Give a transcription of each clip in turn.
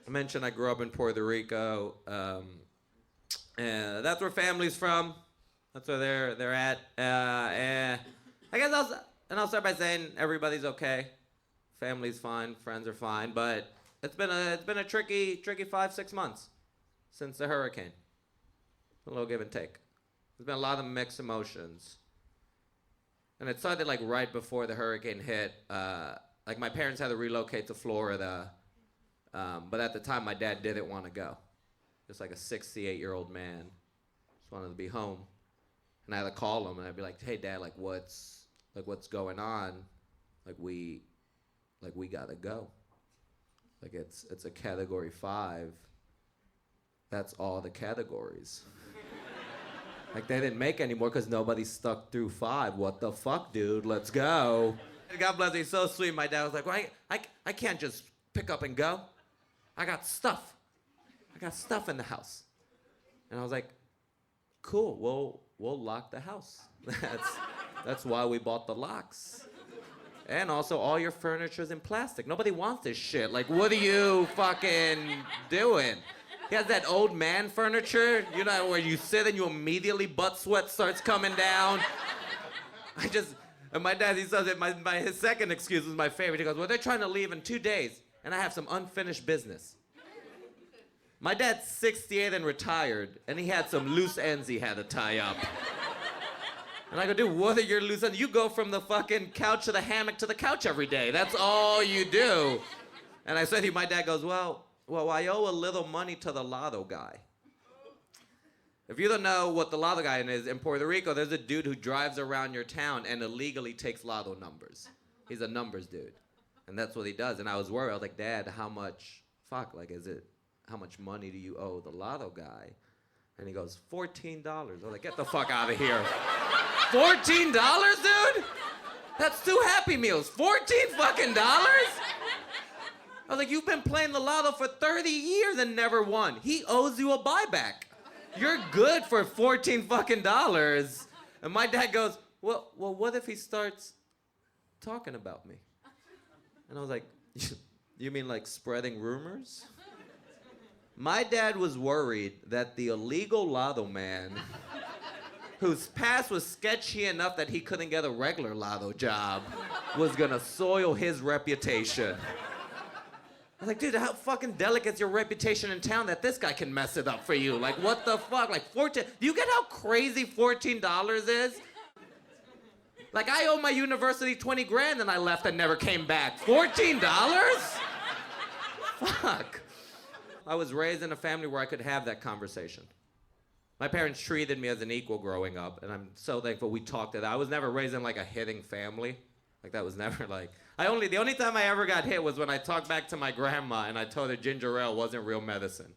I mentioned I grew up in Puerto Rico. And that's where family's from. That's where they're at. And I guess I'll start by saying everybody's okay. Family's fine, friends are fine, but it's been a tricky 5-6 months since the hurricane. A little give and take. There's been a lot of mixed emotions. And it started like right before the hurricane hit. Like my parents had to relocate to Florida, but at the time my dad didn't want to go. Just like a 68-year-old man, just wanted to be home. And I had to call him and I'd be like, "Hey Dad, what's going on? We gotta go. It's a category 5. That's all the categories." They didn't make any more because nobody stuck through 5. What the fuck, dude? Let's go. God bless him, he's so sweet. My dad was like, "Well, I can't just pick up and go. I got stuff. I got stuff in the house." And I was like, "Cool, we'll lock the house." That's why we bought the locks. And also, all your furniture's in plastic. Nobody wants this shit. What are you fucking doing? He has that old man furniture, where you sit and you immediately butt sweat starts coming down. And my dad, he says it, his second excuse was my favorite. He goes, "Well, they're trying to leave in 2 days, and I have some unfinished business." My dad's 68 and retired, and he had some loose ends he had to tie up. And I go, "Dude, what are your loose ends? You go from the fucking couch to the hammock to the couch every day. That's all you do." And I said to him, my dad goes, well, I owe a little money to the lotto guy. If you don't know what the lotto guy is, in Puerto Rico, there's a dude who drives around your town and illegally takes lotto numbers. He's a numbers dude. And that's what he does. And I was worried. I was like, "Dad, how much money do you owe the lotto guy?" And he goes, $14. I was like, "Get the fuck out of here." $14, dude? That's 2 Happy Meals. $14 fucking dollars? I was like, "You've been playing the lotto for 30 years and never won. He owes you a buyback. You're good for $14 fucking dollars." And my dad goes, well, what if he starts talking about me? And I was like, "You mean spreading rumors?" My dad was worried that the illegal lotto man, whose past was sketchy enough that he couldn't get a regular lotto job, was gonna soil his reputation. I was like, "Dude, how fucking delicate's your reputation in town that this guy can mess it up for you? What the fuck? 14, do you get how crazy $14 is? I owe my university 20 grand and I left and never came back. $14? Fuck." I was raised in a family where I could have that conversation. My parents treated me as an equal growing up, and I'm so thankful we talked it out. I was never raised in a hitting family. That was never the only time I ever got hit was when I talked back to my grandma and I told her ginger ale wasn't real medicine.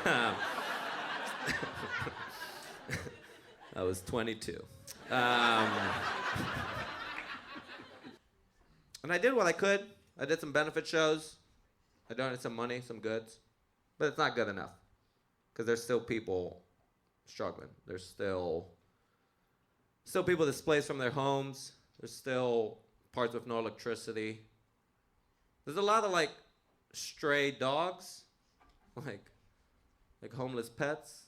I was 22. And I did what I could. I did some benefit shows. I donated some money, some goods. But it's not good enough. Because there's still people struggling. There's still people displaced from their homes. There's still parts with no electricity. There's a lot of stray dogs, like homeless pets.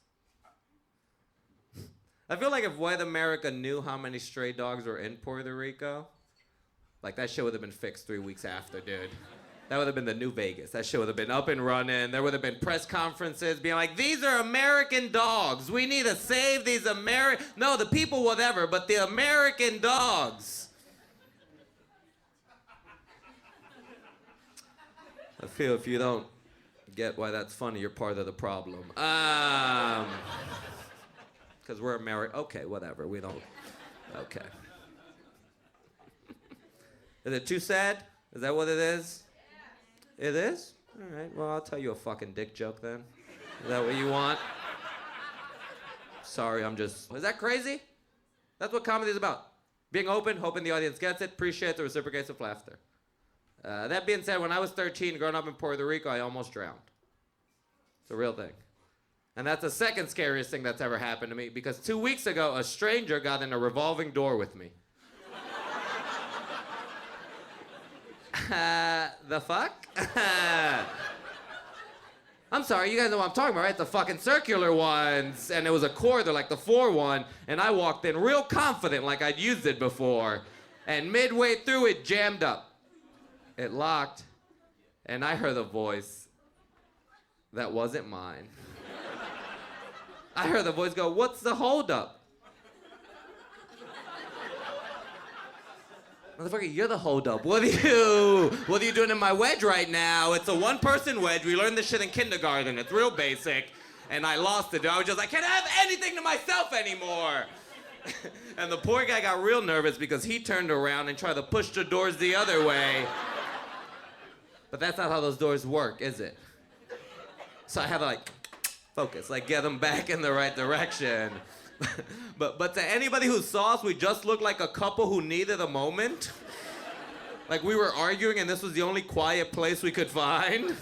I feel like if white America knew how many stray dogs were in Puerto Rico, that shit would have been fixed 3 weeks after, dude. That would have been the new Vegas. That shit would have been up and running. There would have been press conferences being like, "These are American dogs. We need to save these no, the people, whatever, but the American dogs." I feel if you don't get why that's funny, you're part of the problem. Because we're American. Okay, whatever. We don't. Okay. Is it too sad? Is that what it is? It is? All right, well, I'll tell you a fucking dick joke then. Is that what you want? Sorry, is that crazy? That's what comedy is about. Being open, hoping the audience gets it, appreciates it, reciprocates with laughter. That being said, when I was 13, growing up in Puerto Rico, I almost drowned. It's a real thing. And that's the second scariest thing that's ever happened to me, because 2 weeks ago, a stranger got in a revolving door with me. The fuck? I'm sorry, you guys know what I'm talking about, right? The fucking circular ones. And it was a quarter, like the 4 one. And I walked in real confident, like I'd used it before. And midway through, it jammed up. It locked. And I heard a voice that wasn't mine. I heard the voice go, "What's the holdup?" Motherfucker, you're the holdup. What are you doing in my wedge right now? It's a 1-person wedge. We learned this shit in kindergarten. It's real basic. And I lost it. I was just like, I can't have anything to myself anymore. And the poor guy got real nervous because he turned around and tried to push the doors the other way. But that's not how those doors work, is it? So I had to like focus, like get them back in the right direction. But to anybody who saw us, we just looked like a couple who needed a moment. Like we were arguing and this was the only quiet place we could find.